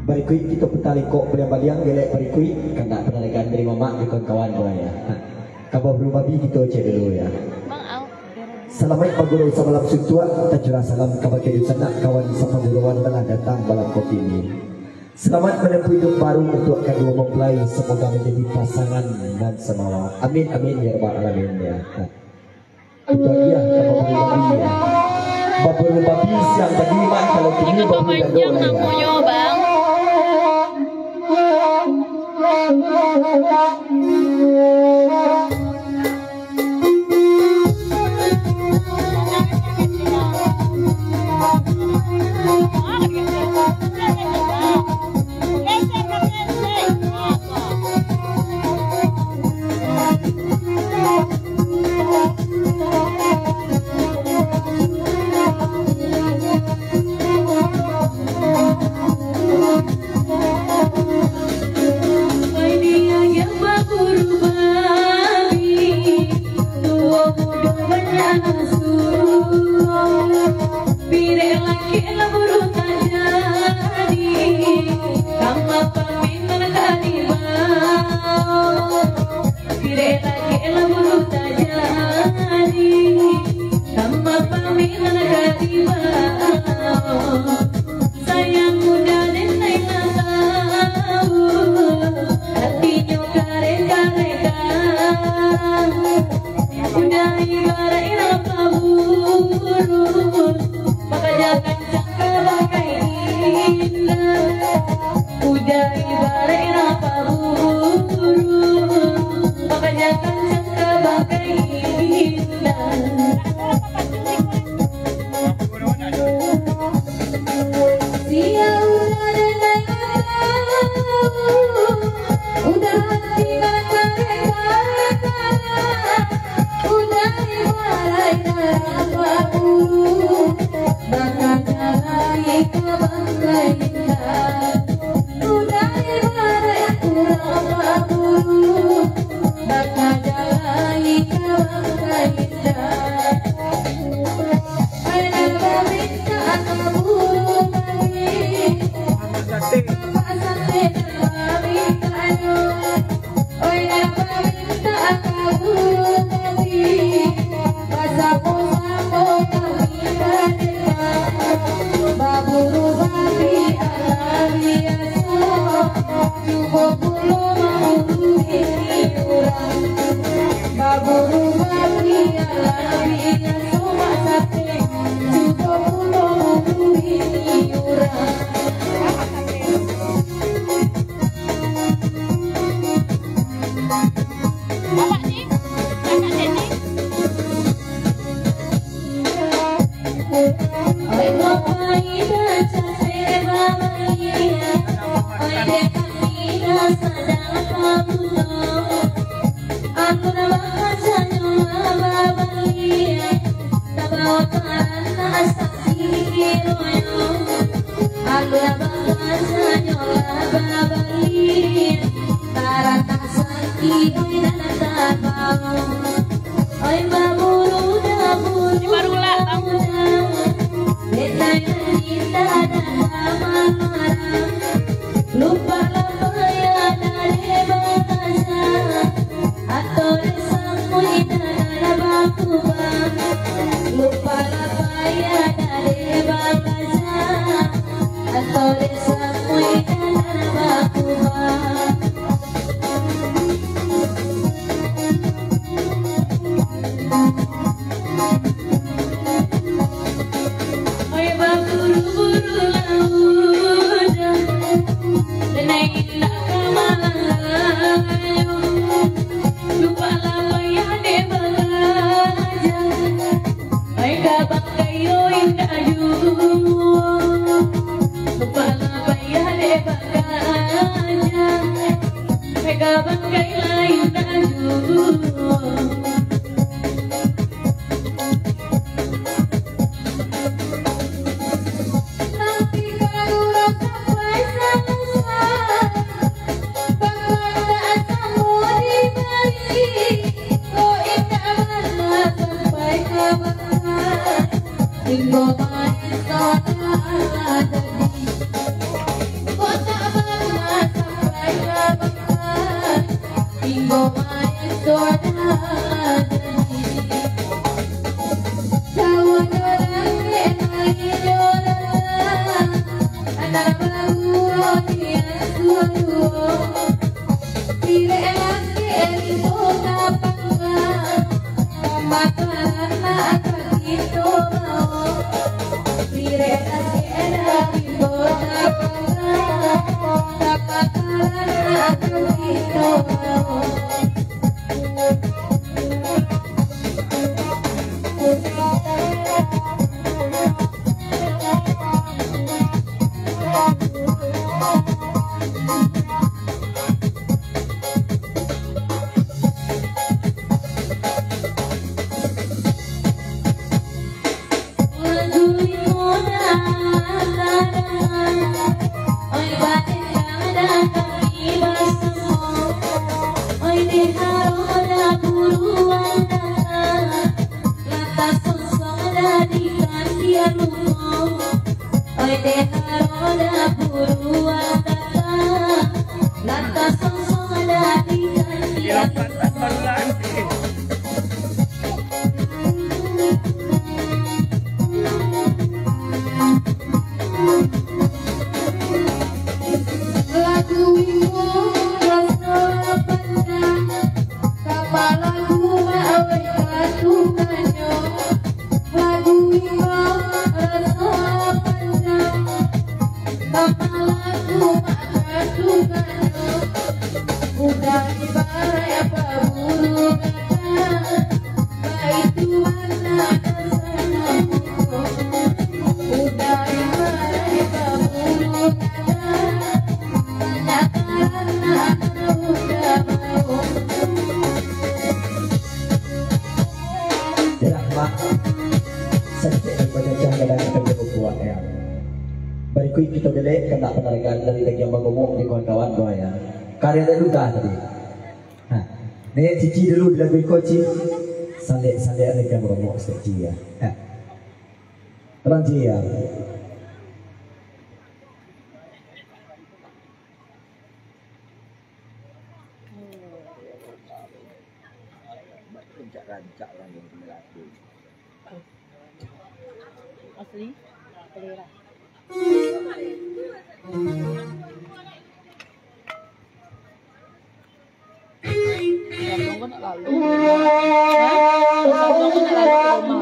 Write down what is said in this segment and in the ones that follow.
Berikut kita petalikok beriang-baliang gelek berikut kena penarikan dari mamak di kawan-kawan gue ya. Kabar belum babi kita cek dulu ya. Selamat pagi semalam suntua tajurah salam kabar kehidupan nak kawan sama buruan telah datang malam kopi ini. Selamat menempuh hidup baru untuk kedua mempelai, semoga menjadi pasangan dan semawa. Amin amin ya rabbal alamin ya. Itu dia kabar belum babi ya. Kabar belum babi siang tadi mak kalau tinggi babi dan doa ya. Berikut kita belek kena penarikan dari lagi yang mengumum di kawan-kawan doa ya. Karya dah luka tadi. Ha. Nek cici dulu bila berikut cici. Salik-salik lagi yang mengumum cici ya. Ha. Terang cici ya. Rancak orang yang berlaku. Asli, selera. Sabong ko na lalo. Sabong ko na lalo.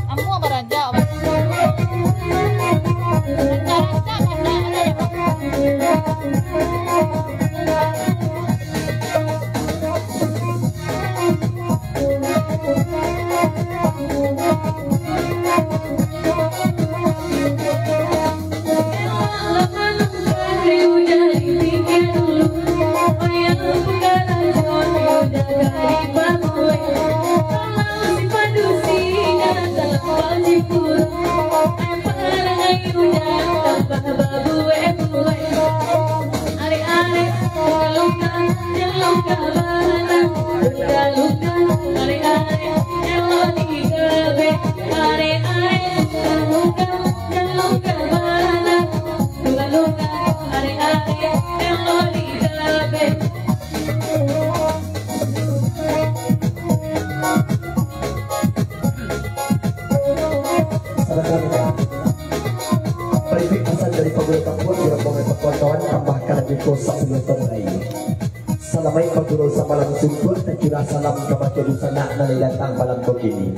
Amo ba raja? Raja Salamay paguro sa malam sumput dan curah salam kepada dusanak yang datang malam begini.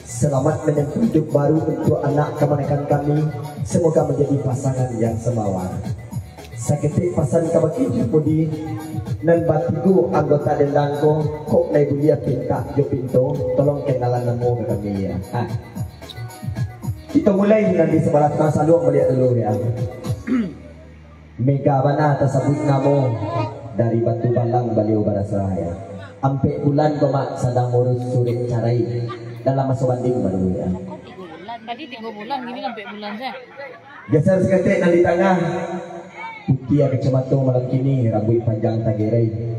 Selamat menempuh hidup baru untuk anak keponakan kami. Semoga menjadi pasangan yang semawar. Saketik pasan kabaki pudi nan batiku anggota dendangko kok nai bulia pinta jo pinto tolong kenalan namo ke kami ya. Kita mulai nanti sebelah saluang melihat dulu ya. Mega bana tersebut namo dari Batu Balang Baliau Barasraya. Ampe bulan Bamak sedang urus surit carai dalam masa banding baru ya. 3 bulan. Tadi 3 bulan, gini sampai bulan saya. Geser seketik nanti tengah. Putih kecamatan malam kini rambut panjang tagerai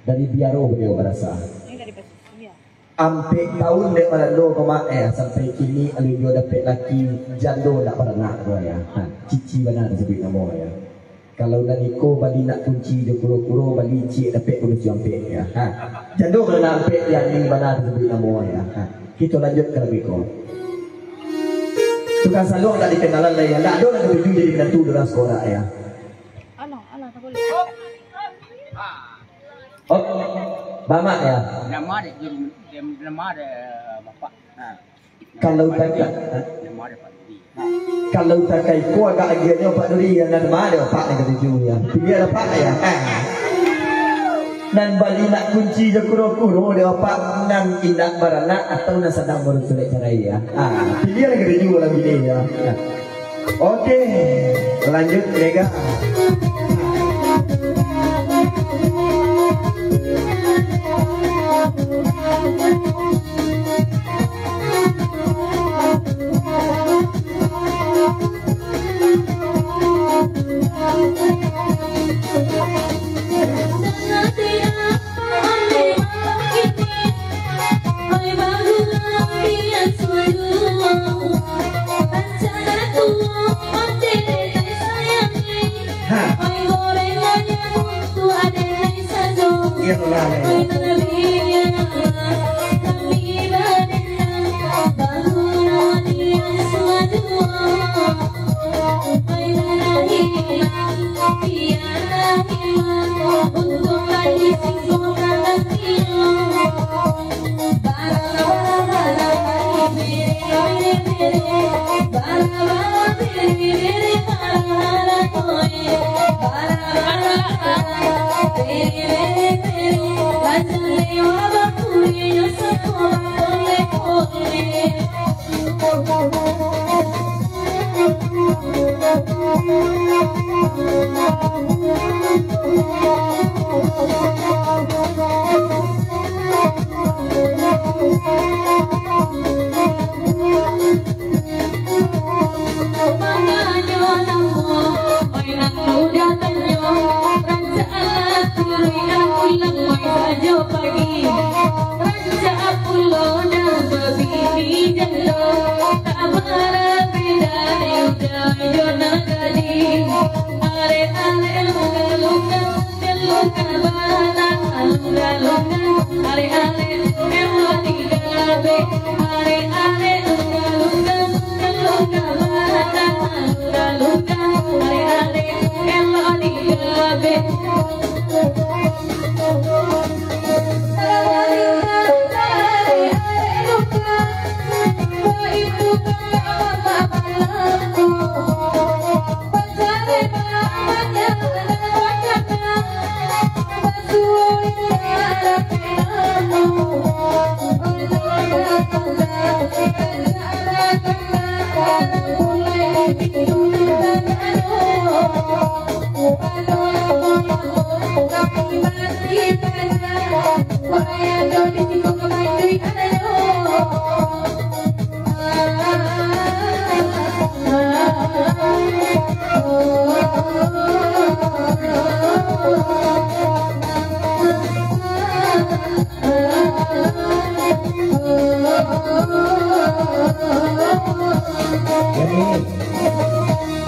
dari Biaro Baliau Barasa. Ini dari Pasir. Ampe tahun dek malando Bamak sampai kini alunjo dapat laki jando nak beranak gua ya. Cici benar sebut nama ya. Kalau nak niko bali nak kunci je kuro-kuro bali cik dapat bonus ampe ya. Jando beranak ampe yang ni benar sebut nama ya. Kita lanjut ke lebih kau. Tukang salung tak dikenalan lah ya. Tak ada nak ketuju jadi menantu dalam sekolah ya. Alah, tak boleh. Oh, Bamak ya. Nama dia nama dia bapak. Kalau tak Nama dia Pak Dudi. kalau tak kai ko agak agiannya Pak Duri yang nama dia Pak yang ketuju ya. Pilih ada Pak ya. Nan bali nak kunci je kuro-kuro dia Pak nan indak baranak atau nan sedang bersulit cerai ya. Pilih yang ketuju lagi ni ya. Okey, lanjut Mega.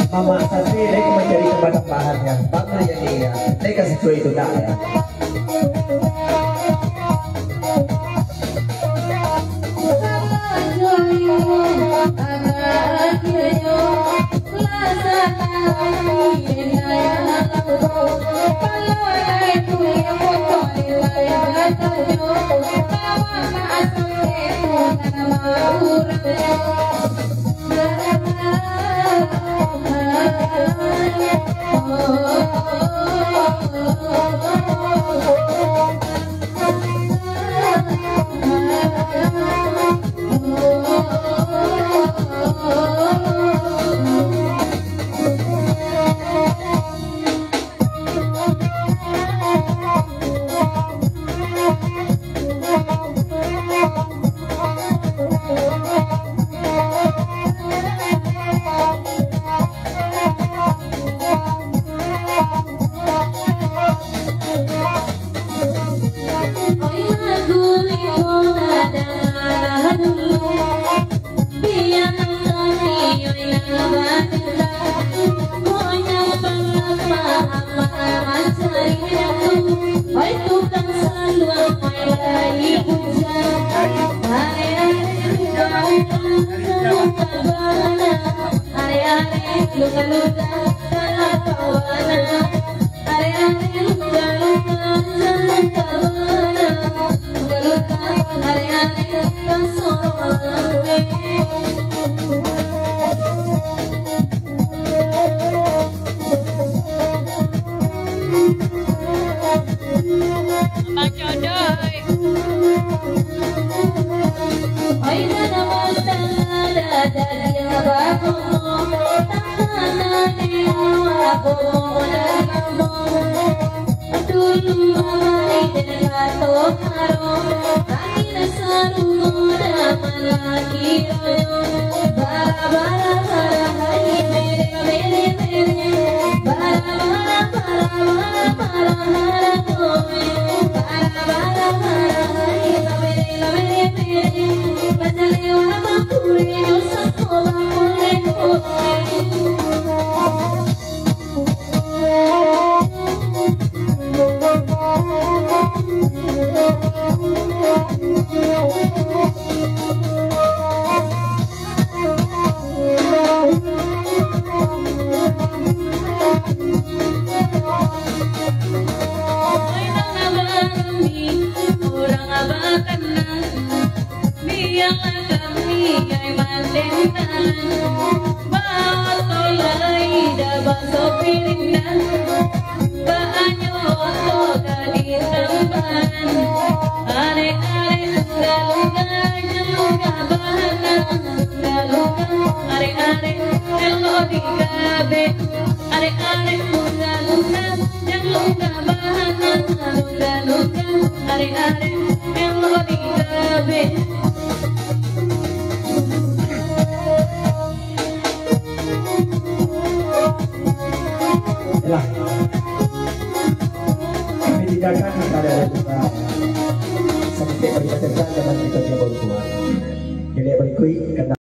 Mama Satri, dia mencari tempat bahannya. Bangga ya dia. Dia kasih cuy itu tak ya. Kalau Lah, kami tindakan kepada sampai pada zaman kita baru tua. Jadi berikut karena